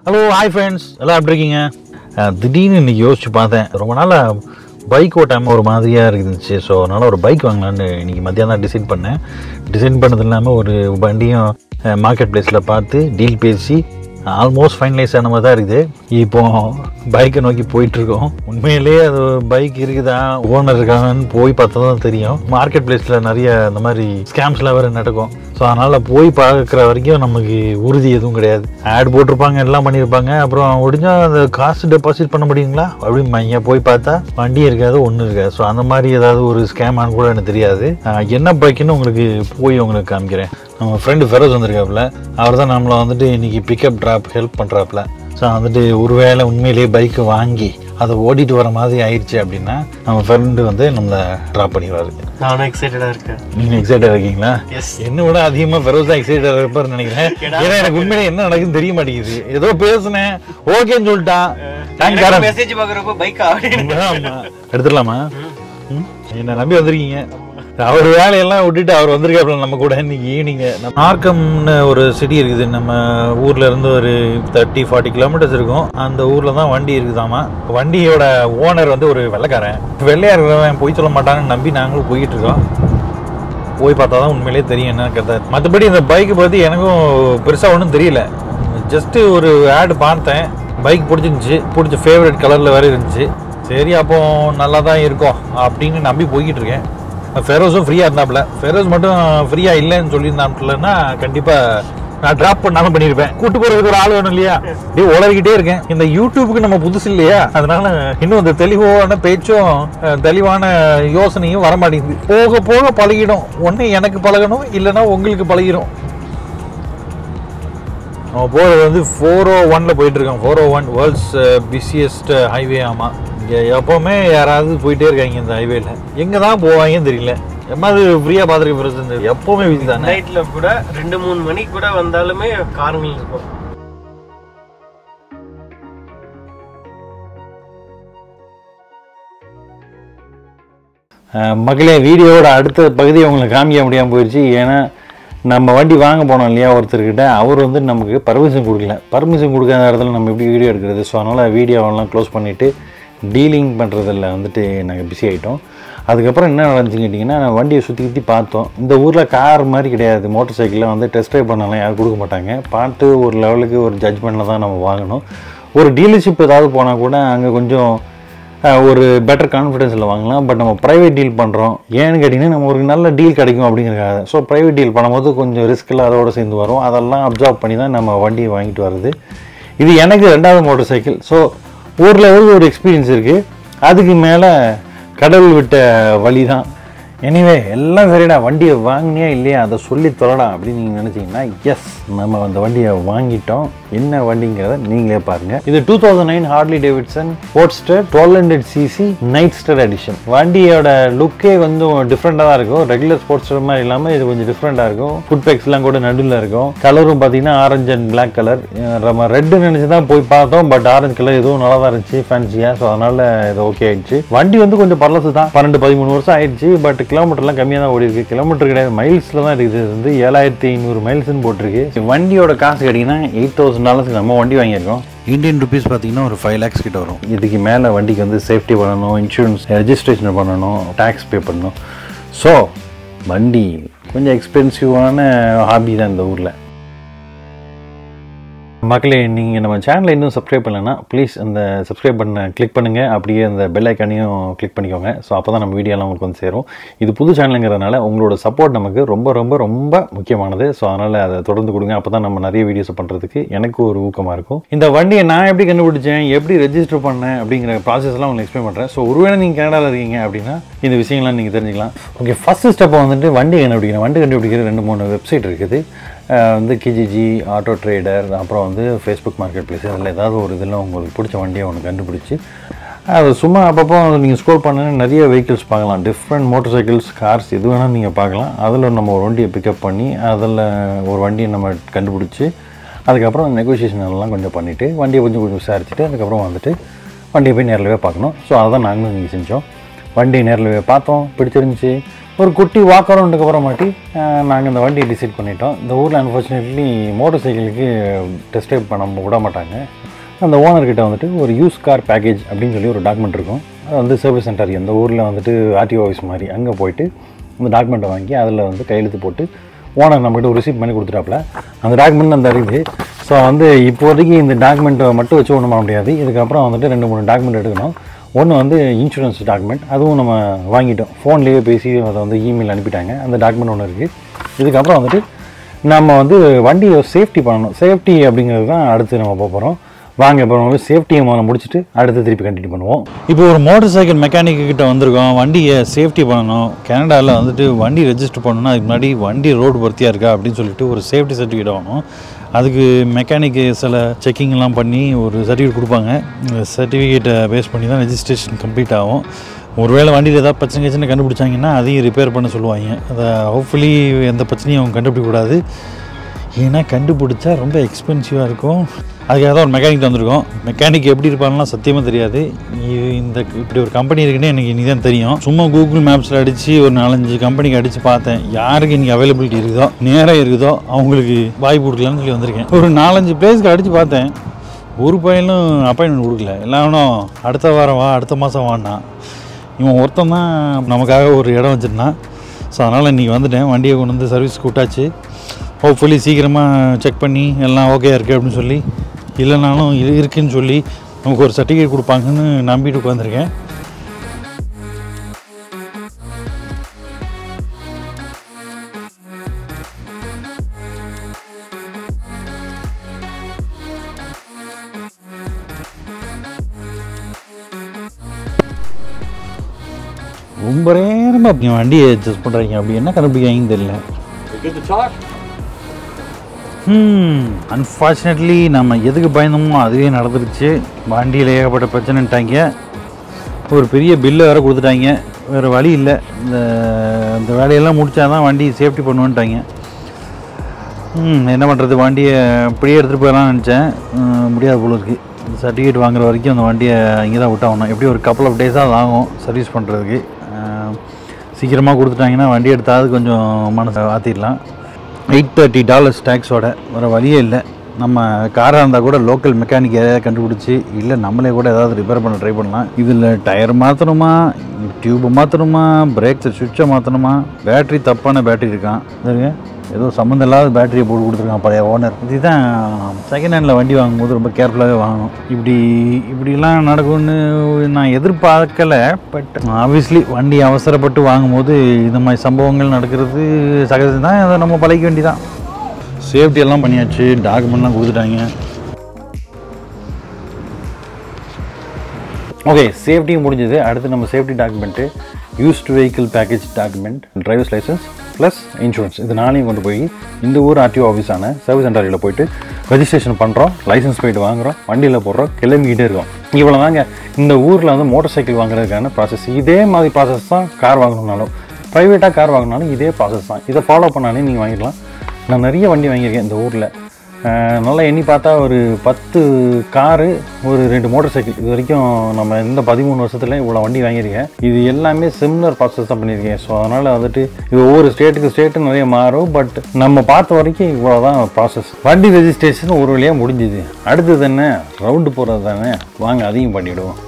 Hello hi friends, எல்லாம் எப்படி இருக்கீங்க? திடீர்னு இன்றைக்கி யோசிச்சு பார்த்தேன். ரொம்ப நாளாக பைக் ஓட்டாமல் ஒரு மாதிரியாக இருந்துச்சு. ஸோ அதனால் ஒரு பைக் வாங்கலான்னு இன்றைக்கி மத்தியானம் தான் டிசைட் பண்ணேன். டிசைன் பண்ணது இல்லாமல் ஒரு வண்டியும் மார்க்கெட் பிளேஸில் பார்த்து டீல் பேசி ஆல்மோஸ்ட் ஃபைனலைஸ் ஆன மாதிரி தான் இருக்குது. இப்போது பைக்கை நோக்கி போயிட்டுருக்கோம். உண்மையிலேயே அது பைக் இருக்குதா, ஓனர் இருக்காங்கன்னு போய் பார்த்தா தான் தெரியும். மார்க்கெட் பிளேஸில் நிறைய இந்த மாதிரி ஸ்கேம்ஸ்லாம் வேறு நடக்கும். ஸோ அதனால் போய் பார்க்குற வரைக்கும் நமக்கு உறுதி எதுவும் கிடையாது. ஆட் போட்டிருப்பாங்க, எல்லாம் பண்ணியிருப்பாங்க. அப்புறம் முடிஞ்சால் அந்த காசு டெபாசிட் பண்ண முடியுங்களா அப்படிம்பாங்க. போய் பார்த்தா வண்டியும் இருக்காது, ஒன்றும் இருக்காது. ஸோ அந்த மாதிரி ஏதாவது ஒரு ஸ்கேமானு கூட எனக்கு தெரியாது. என்ன பைக்குன்னு உங்களுக்கு காமிக்கிறேன். நம்ம ஃப்ரெண்டு ஃபெரோஸ் வந்திருக்காப்புல. அவர் தான் நம்மளை வந்துட்டு இன்றைக்கி பிக்கப் ட்ராப் ஹெல்ப் பண்ணுறாப்புல. ஸோ வந்துட்டு ஒருவேளை உண்மையிலேயே பைக்கு வாங்கி அதை ஓடிட்டு வர மாதிரி ஆயிடுச்சு அப்படின்னா நம்ம ஃப்ரெண்டு வந்து நம்மளை ட்ராப் பண்ணிடுவாரு. நானும் எக்ஸைட்டடாக இருக்கேன். நீங்கள் எக்ஸைட்டாக இருக்கீங்களா? என்ன விட அதிகமாக ஃபெரோஸ் தான் எக்ஸைட்டாக இருப்பார்னு நினைக்கிறேன். ஏன்னா எனக்கு உண்மையிலே என்ன நடக்குதுன்னு தெரிய மாட்டேங்குது. ஏதோ பேசுனேன், ஓகேன்னு சொல்லிட்டான். மெசேஜ் பார்க்குறப்ப பைக்கா எடுத்துடலாமா? என்ன நம்பி வந்திருக்கீங்க. அவர் வேலையெல்லாம் விட்டுட்டு அவர் வந்திருக்காப்புல நம்ம கூட இன்னைக்கு ஈவினிங். மார்க்கம்னு ஒரு சிட்டி இருக்குது. நம்ம ஊர்ல இருந்து ஒரு 30-40 கிலோமீட்டர்ஸ் இருக்கும். அந்த ஊர்ல தான் வண்டி இருக்குதாமா. வண்டியோட ஓனர் வந்து ஒரு வெள்ளைக்காரன். வெள்ளையா இருக்கிறவன் போய் சொல்ல மாட்டான்னு நம்பி நாங்களும் போய்கிட்டு இருக்கோம். போய் பார்த்தா தான் உண்மையிலேயே தெரியும் என்ன கதை. மற்றபடி இந்த பைக்கை பற்றி எனக்கும் பெருசாக ஒன்றும் தெரியல. ஜஸ்ட்டு ஒரு ஆடு பார்த்தேன், பைக் பிடிச்சிருந்துச்சி, பிடிச்ச ஃபேவரட் கலரில் வேறு இருந்துச்சு. சரி அப்போ நல்லா தான் இருக்கும் அப்படின்னு நம்பி போய்கிட்டு இருக்கேன். ஃபெரோஸும் ஃப்ரீயாக இருந்தாப்புல. ஃபெரோஸ் மட்டும் ஃப்ரீயாக இல்லைன்னு சொல்லியிருந்தாப்புலன்னா கண்டிப்பாக நான் ட்ராப் பண்ணாமல் பண்ணியிருப்பேன். கூட்டு போகிறதுக்கு ஒரு ஆள் வேணும் இல்லையா? அப்படியே உளறிக்கிட்டே இருக்கேன். இந்த யூடியூபுக்கு நம்ம புதுசு இல்லையா, அதனால இன்னும் இந்த தெளிவான பேச்சும் தெளிவான யோசனையும் வரமாட்டேங்குது. போக போக பழகிடும். ஒன்று எனக்கு பழகணும், இல்லைன்னா உங்களுக்கு பழகிடும். நம்ம போகிறது வந்து 401 போயிட்டுருக்கோம். 401 வேர்ல்ட்ஸ் பிஸியஸ்ட் ஹைவே. ஆமாம், இங்கே எப்போவுமே யாராவது போயிட்டே இருக்காங்க இந்த ஹைவேல. எங்கே தான் போவாங்கன்னு தெரியல. எம்மாவது ஃப்ரீயாக பார்த்துருக்க பிரச்சனை எப்போவுமே வீசி தானே. நைட்டில் கூட 2-3 மணிக்கு கூட வந்தாலுமே காருங்கள் இருக்கும். மக்களே, வீடியோவோட அடுத்த பகுதியை உங்களுக்கு காமிக்க முடியாமல் போயிடுச்சு. ஏன்னா நம்ம வண்டி வாங்க போனோம் இல்லையா ஒருத்தர்கிட்ட, அவர் வந்து நமக்கு பர்மிஷன் கொடுக்கல. பர்மிஷன் கொடுக்காத இடத்துல நம்ம எப்படி வீடியோ எடுக்கிறது? ஸோ அதனால் வீடியோவெல்லாம் க்ளோஸ் பண்ணிவிட்டு டீலிங் பண்ணுறதில் வந்துட்டு நாங்கள் பிஸி ஆகிட்டோம். அதுக்கப்புறம் என்ன நடந்துச்சுன்னு கேட்டிங்கன்னா, வண்டியை சுற்றி பார்த்தோம். இந்த ஊரில் கார் மாதிரி கிடையாது. மோட்டர் சைக்கிளில் வந்து டெஸ்ட் ட்ரைவ் பண்ணலாம் யாரும் கொடுக்க மாட்டாங்க. பார்த்து ஒரு லெவலுக்கு ஒரு ஜட்ஜ்மெண்ட்டில் தான் நம்ம வாங்கணும். ஒரு டீலர்ஷிப் ஏதாவது போனால் கூட அங்கே கொஞ்சம் ஒரு பெட்டர் கான்ஃபிடென்ஸில் வாங்கலாம். பட் நம்ம ப்ரைவேட் டீல் பண்ணுறோம். ஏன்னு கேட்டிங்கன்னா நம்ம ஒரு நல்ல டீல் கிடைக்கும் அப்படிங்கிறக்காக. ஸோ ப்ரைவேட் டீல் பண்ணும்போது கொஞ்சம் ரிஸ்கில் அதோடு சேர்ந்து வரும். அதெல்லாம் அப்சர்வ் பண்ணி தான் நம்ம வண்டியை வாங்கிட்டு வர்றது. இது எனக்கு 2வது மோட்டர் சைக்கிள். ஸோ ஒரு லெவலுக்கு ஒரு எக்ஸ்பீரியன்ஸ் இருக்குது. அதுக்கு மேலே கடவுள் விட்ட வழி தான். எனிவே எல்லாம் சரிடா, வண்டியை வாங்கினியா இல்லையா அதை சொல்லி தொலைடா அப்படின்னு நீங்கள் நினச்சிங்கன்னா, எஸ் நம்ம அந்த வண்டியை வாங்கிட்டோம். என்ன வண்டிங்கிறத நீங்களே பாருங்கள். இது 2009 Harley Davidson Sportster 1200cc Nightster edition. வண்டியோட லுக்கே கொஞ்சம் டிஃப்ரெண்ட்டாக தான் இருக்கும். ரெகுலர் ஸ்போர்ட்ஸ்டர் மாதிரி இல்லாமல் இது கொஞ்சம் டிஃப்ரெண்ட்டாக இருக்கும். ஃபுட் பேக்ஸ்லாம் கூட நடுவில் இருக்கும். கலரும் பார்த்தீங்கன்னா ஆரஞ்சு அண்ட் பிளாக் கலர். நம்ம ரெட்டு நினச்சி தான் போய் பார்த்தோம். பட் ஆரஞ்சு கலர் எதுவும் நல்லா தான் இருந்துச்சு, ஃபேன்சியாக. ஸோ அதனால் இது ஓகே ஆயிடுச்சு. வண்டி வந்து கொஞ்சம் பரலசு தான். 12-13 வருஷம் ஆயிடுச்சு. பட் கிலோமீட்டர்லாம் கம்மியாக தான் ஓடி இருக்கு. கிலோமீட்டர் கிடையாது, மைல்ஸில் தான் இருக்குது. இது வந்து 7500 மைல்ஸ்ன்னு போட்டிருக்கு. வண்டியோட காசு கேட்டிங்கன்னா $8000 நம்ம வண்டி வாங்கியிருக்கோம். இந்தியன் ருபீஸ் பார்த்தீங்கன்னா ஒரு 5 lakhs கிட்ட வரும். இதுக்கு மேலே வண்டிக்கு வந்து சேஃப்டி பண்ணணும், இன்சூரன்ஸ் ரெஜிஸ்ட்ரேஷன் பண்ணணும், டேக்ஸ் பே பண்ணணும். ஸோ வண்டி கொஞ்சம் எக்ஸ்பென்சிவான ஹாபி தான் இந்த ஊரில். மக்களே, நீங்கள் நம்ம சேனலை இன்னும் சப்ஸ்கிரைப் பண்ணலைன்னா ப்ளீஸ் அந்த சப்ஸ்கிரைப் பண்ண கிளிக் பண்ணுங்கள். அப்படியே அந்த பெல் ஐக்கானையும் கிளிக் பண்ணிக்கோங்க. ஸோ அப்போ தான் நம்ம வீடியோலாம் உங்களுக்கு வந்து சேரும். இது புது சேனலுங்கிறதுனால உங்களோட சப்போர்ட் நமக்கு ரொம்ப ரொம்ப ரொம்ப முக்கியமானது. ஸோ அதனால் அதை தொடர்ந்து கொடுங்க. அப்போ தான் நம்ம நிறைய வீடியோஸ் பண்ணுறதுக்கு எனக்கு ஒரு ஊக்கமாக இருக்கும். இந்த வண்டியை நான் எப்படி கண்டுபிடிச்சேன், எப்படி ரெஜிஸ்டர் பண்ணேன் அப்படிங்கிற ப்ராசஸ்லாம் உங்களுக்கு எக்ஸ்பிளைன் பண்ணுறேன். ஸோ ஒருவேளை நீங்கள் கனடாவில் இருக்கீங்க அப்படின்னா இந்த விஷயங்கள்லாம் நீங்கள் தெரிஞ்சுக்கலாம். ஓகே, ஃபஸ்ட்டு ஸ்டெப்பை வந்துட்டு வண்டி கண்டுபிடிக்கிறேன். வண்டி கண்டுபிடிக்கிற 2-3 வெப்சைட் இருக்குது. வந்து கிஜிஜி, ஆட்டோ ட்ரேடர், அப்புறம் வந்து ஃபேஸ்புக் மார்க்கெட் பிளேஸ். அதில் ஏதாவது ஒரு இதில் உங்களுக்கு பிடிச்ச வண்டியை ஒன்று கண்டுபிடிச்சி அது சும்மா அப்பப்போ நீங்கள் ஸ்க்ரோல் பண்ண நிறைய வெஹிக்கிள்ஸ் பார்க்கலாம். டிஃப்ரெண்ட் மோட்டர் சைக்கிள்ஸ், கார்ஸ் எது வேணால் நீங்கள் பார்க்கலாம். அதில் நம்ம ஒரு வண்டியை பிக்கப் பண்ணி அதில் ஒரு வண்டியை நம்ம கண்டுபிடிச்சி அதுக்கப்புறம் நெகோசியேஷன் எல்லாம் கொஞ்சம் பண்ணிவிட்டு வண்டியை கொஞ்சம் விசாரிச்சுட்டு அதுக்கப்புறம் வந்துட்டு வண்டியை போய் நேரில் பார்க்கணும். ஸோ அதை தான் நாங்களும் நீங்கள் செஞ்சோம். வண்டி நேரில் பார்த்தோம், பிடிச்சிருந்துச்சி. ஒரு குட்டி வாக் அரவுண்டுக்கு அப்புறமாட்டி நாங்கள் இந்த வண்டியை டிசைட் பண்ணிட்டோம். இந்த ஊரில் அன்ஃபார்ச்சுனேட்லி மோட்டர் சைக்கிளுக்கு டெஸ்ட் ட்ரைவ் பண்ண விட மாட்டாங்க. அந்த ஓனர்கிட்ட வந்துட்டு ஒரு யூஸ் கார் பேக்கேஜ் அப்படின்னு சொல்லி ஒரு டாக்குமெண்ட் இருக்கும். அது வந்து சர்வீஸ் சென்டர் எந்த ஊரில் வந்துட்டு ஆர்டிஓ ஆஃபீஸ் மாதிரி அங்கே போயிட்டு அந்த டாக்குமெண்ட்டை வாங்கி அதில் வந்து கையெழுத்து போட்டு ஓனர் நம்மகிட்ட ஒரு ரிசீப்ட் பண்ணி கொடுத்துட்டாப்புல. அந்த டாக்குமெண்ட் அந்த இருக்குது. ஸோ வந்து இப்போதைக்கு இந்த டாக்குமெண்ட்டை மட்டும் வச்சு ஒன்றும் பண்ண முடியாது. இதுக்கப்புறம் வந்துட்டு 2-3 டாக்குமெண்ட் எடுக்கணும். ஒன்று வந்து இன்சூரன்ஸ் டாக்குமெண்ட், அதுவும் நம்ம வாங்கிட்டோம். ஃபோன்லேயே பேசி அதை வந்து இமெயில் அனுப்பிட்டாங்க. அந்த டாக்குமெண்ட் ஒன்று இருக்குது. இதுக்கப்புறம் வந்துட்டு நம்ம வந்து வண்டியை சேஃப்டி பண்ணணும். சேஃப்டி அப்படிங்கிறது தான் அடுத்து நம்ம போகிறோம். வாங்க இப்போ நம்ம சேஃப்டியை முடிச்சுட்டு அடுத்து திருப்பி கண்டினியூ பண்ணுவோம். இப்போ ஒரு மோட்டர் சைக்கிள் மெக்கானிக்கு கிட்ட வந்திருக்கோம். வண்டியை சேஃப்டி பண்ணணும். கனடாவில் வந்துட்டு வண்டி ரெஜிஸ்டர் பண்ணணும்னா அதுக்கு முன்னாடி வண்டி ரோடு பர்த்தியாக இருக்கா அப்படின்னு சொல்லிட்டு ஒரு சேஃப்டி சர்டிஃபிகேட் ஆகணும். அதுக்கு மெக்கானிக்கு சில செக்கிங்லாம் பண்ணி ஒரு சர்டிஃபிகேட் கொடுப்பாங்க. சர்டிஃபிகேட்டை பேஸ் பண்ணி தான் ரெஜிஸ்ட்ரேஷன் கம்ப்ளீட் ஆகும். ஒருவேளை வண்டியில் ஏதாவது பிரச்சனை கண்டுபிடிச்சாங்கன்னா அதையும் ரிப்பேர் பண்ண சொல்லுவாங்க. அதை ஹோப்ஃபுல்லி எந்த பிரச்சனையும் அவங்க கண்டுபிடிக்கக்கூடாது. ஏன்னா கண்டுபிடிச்சா ரொம்ப எக்ஸ்பென்சிவாக இருக்கும். அதுக்காக தான் ஒரு மெக்கானிக் வந்திருக்கோம். மெக்கானிக் எப்படி இருப்பாங்கன்னா சத்தியமாக தெரியாது. இந்த இப்படி ஒரு கம்பெனி இருக்குன்னு எனக்கு இன்றைக்கி தான் தெரியும். சும்மா கூகுள் மேப்ஸில் அடித்து ஒரு 4-5 கம்பெனிக்கு அடித்து பார்த்தேன். யாருக்கு இன்றைக்கி அவைலபிலிட்டி இருக்குதோ நேராக இருக்குதோ அவங்களுக்கு வாய்ப்பு கொடுக்கலான்னு சொல்லி வந்திருக்கேன். ஒரு 4-5 பிளேஸ்க்கு அடித்து பார்த்தேன். ஒரு பையனும் அப்பாயின்மெண்ட் கொடுக்கல. எல்லாரும் அடுத்த வாரம் வா, அடுத்த மாதம் வான்னா. இவன் ஒருத்தன் தான் நமக்காக ஒரு இடம் வச்சுருந்தான். ஸோ அதனால் இன்றைக்கி வந்துட்டேன். வண்டியை கொண்டு வந்து சர்வீஸ்க்கு விட்டாச்சு. ஹோப்ஃபுல்லி சீக்கிரமாக செக் பண்ணி எல்லாம் ஓகே இருக்குது அப்படின்னு சொல்லி, இல்லைனாலும் இருக்குன்னு சொல்லி நமக்கு ஒரு சர்டிஃபிகேட் கொடுப்பாங்கன்னு நம்பிட்டு உட்காந்துருக்கேன். ரொம்ப நேரமாக அப்படி வண்டியை அட்ஜஸ்ட் பண்ணுறீங்க. அப்படி என்ன கண்டுபிடிக்காங்கன்னு தெரியல. அன்ஃபார்ச்சுனேட்லி நம்ம எதுக்கு பயந்தோமோ அதுவே நடந்துருச்சு. வண்டியில் ஏகப்பட்ட பிரச்சனைட்டாங்க. ஒரு பெரிய பில்லை வேறு கொடுத்துட்டாங்க. வேறு வழி இல்லை. இந்த வேலையெல்லாம் முடித்தா தான் வண்டி சேஃப்டி பண்ணுவேன்ட்டாங்க. என்ன பண்ணுறது, வண்டியை இப்படியே எடுத்துகிட்டு போயிடலாம்னு நினச்சேன். முடியாது போல இருக்குது. சர்டிஃபிகேட் வாங்குற வரைக்கும் அந்த வண்டியை இங்கே தான் விட்டாகணும். எப்படி ஒரு கப்பல் ஆஃப் டேஸாக அது ஆகும் சர்வீஸ் பண்ணுறதுக்கு. சீக்கிரமாக கொடுத்துட்டாங்கன்னா வண்டி எடுத்தாவது கொஞ்சம் மனசை ஆற்றிடலாம். $830 டேக்ஸோட வேறு வழியே இல்லை. நம்ம காராக இருந்தால் கூட லோக்கல் மெக்கானிக் எதாவது கண்டுபிடிச்சி இல்லை நம்மளே கூட ஏதாவது ரிப்பேர் பண்ண ட்ரை பண்ணலாம். இதில் டயர் மாற்றணுமா, டியூப்பை மாற்றணுமா, பிரேக்ஸை சுவிட்சை மாற்றணுமா, பேட்ரி தப்பான பேட்ரி இருக்கான். சரிங்க, ஏதோ சம்மந்தம் இல்லாத பேட்டரியை போட்டு கொடுத்துருக்கான் பழைய ஓனர். இதுதான் செகண்ட் ஹேண்டில் வண்டி வாங்கும்போது ரொம்ப கேர்ஃபுல்லாகவே வாங்கணும். இப்படிலாம் நடக்கும்னு நான் எதிர்பார்க்கலை. பட் ஆப்வியஸ்லி வண்டி அவசரப்பட்டு வாங்கும்போது இந்த மாதிரி சம்பவங்கள் நடக்கிறது சகஜம் தான். அதை நம்ம பழக வேண்டிதான். சேஃப்டி எல்லாம் பண்ணியாச்சு. டாக்குமெண்ட்லாம் கொடுத்துட்டாங்க. ஓகே, சேஃப்டியும் முடிஞ்சது. அடுத்து நம்ம safety document, used vehicle package document, drivers licence plus insurance, இது நாளையும் கொண்டு போய் இந்த ஊர் ஆர்டிஓ ஆஃபீஸான சர்வீஸ் சென்டரில் போயிட்டு ரெஜிஸ்ட்ரேஷன் பண்ணுறோம். லைசன்ஸ் போயிட்டு வாங்குகிறோம், வண்டியில் போடுறோம், கிளம்பிக்கிட்டே இருக்கோம். இவ்வளோ தாங்க இந்த ஊரில் வந்து மோட்டர் சைக்கிள் வாங்குறதுக்கான ப்ராசஸ். இதே மாதிரி ப்ராசஸ் தான் கார் வாங்கணுன்னாலும், ப்ரைவேட்டாக கார் வாங்கினாலும் இதே ப்ராசஸ் தான். இதை ஃபாலோ பண்ணாலே நீங்கள் வாங்கிடலாம். நான் நிறைய வண்டி வாங்கியிருக்கேன் இந்த ஊரில். நல்லா எண்ணி பார்த்தா ஒரு 10 காரு, ஒரு 2 மோட்டர் சைக்கிள். இது வரைக்கும் நம்ம இந்த 13 வருஷத்தில் இவ்வளோ வண்டி வாங்கியிருக்கேன். இது எல்லாமே சிமிலர் ப்ராசஸ் தான் பண்ணியிருக்கேன். ஸோ அதனால் வந்துட்டு இது ஒவ்வொரு ஸ்டேட்டு நிறைய மாறும். பட் நம்ம பார்த்த வரைக்கும் இவ்வளோ தான் ப்ராசஸ். வண்டி ரெஜிஸ்ட்ரேஷன் ஒரு வழியாக முடிஞ்சுது. அடுத்தது என்ன, ரவுண்டு போகிறது தானே. வாங்க அதையும் பண்ணிவிடுவோம்.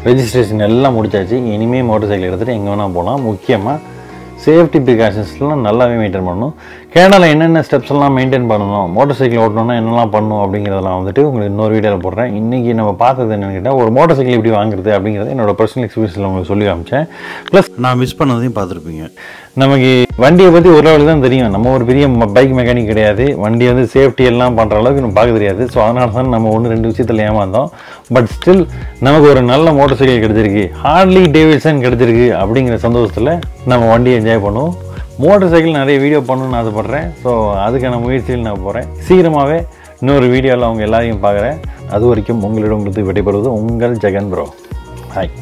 ரெஜிஸ்ட்ரேஷன் எல்லாம் முடிச்சாச்சு. இனிமேல் மோட்டர் சைக்கிள் எடுத்துகிட்டு எங்கே வேணால் போகலாம். முக்கியமாக சேஃப்டி ப்ரிகாஷன்ஸ்லாம் நல்லாவே மெயின்டைன் பண்ணணும். கேனடாவில் என்னென்ன ஸ்டெப்ஸ் எல்லாம் மெயின்டைன் பண்ணணும், மோட்டர் சைக்கிள் ஓட்டணும்னா என்னெல்லாம் பண்ணணும் அப்படிங்கிறதெல்லாம் வந்துட்டு உங்களுக்கு இன்னொரு வீடியோவில் போடுறேன். இன்றைக்கி நம்ம பார்த்தது என்னென்னு கேட்டால் ஒரு மோட்டர் சைக்கிள் எப்படி வாங்குறது அப்படிங்கிறது என்னோடய பர்சனல் எக்ஸ்பீரியன்ஸில் உங்களுக்கு சொல்லி காமிச்சேன். ப்ளஸ் நான் மிஸ் பண்ணதையும் பார்த்துருப்பீங்க. நமக்கு வண்டியை பற்றி ஒரு லெவலுக்கு தான் தெரியும். நம்ம ஒரு பெரிய பைக் மெக்கானிக் கிடையாது. வண்டி வந்து சேஃப்டி எல்லாம் பண்ணுற அளவுக்கு நம்ம பார்க்க தெரியாது. ஸோ அதனால தான் நம்ம 1-2 விஷயத்தில் ஏமாந்தோம். பட் ஸ்டில் நமக்கு ஒரு நல்ல மோட்டர் சைக்கிள் கிடச்சிருக்கு, ஹார்லி டேவிட்சன் கிடச்சிருக்கு அப்படிங்கிற சந்தோஷத்தில் நம்ம வண்டியை என்ஜாய் பண்ணுவோம். மோட்டர் சைக்கிள் நிறைய வீடியோ பண்ணணும்னு ஆசைப்பட்றேன். ஸோ அதுக்கான முயற்சியில் நான் போகிறேன். சீக்கிரமாகவே இன்னொரு வீடியோவில் அவங்க எல்லாரையும் பார்க்குறேன். அது வரைக்கும் உங்களிடம் விடைபெறுவது உங்கள் ஜெகன் ப்ரோ. ஹாய்.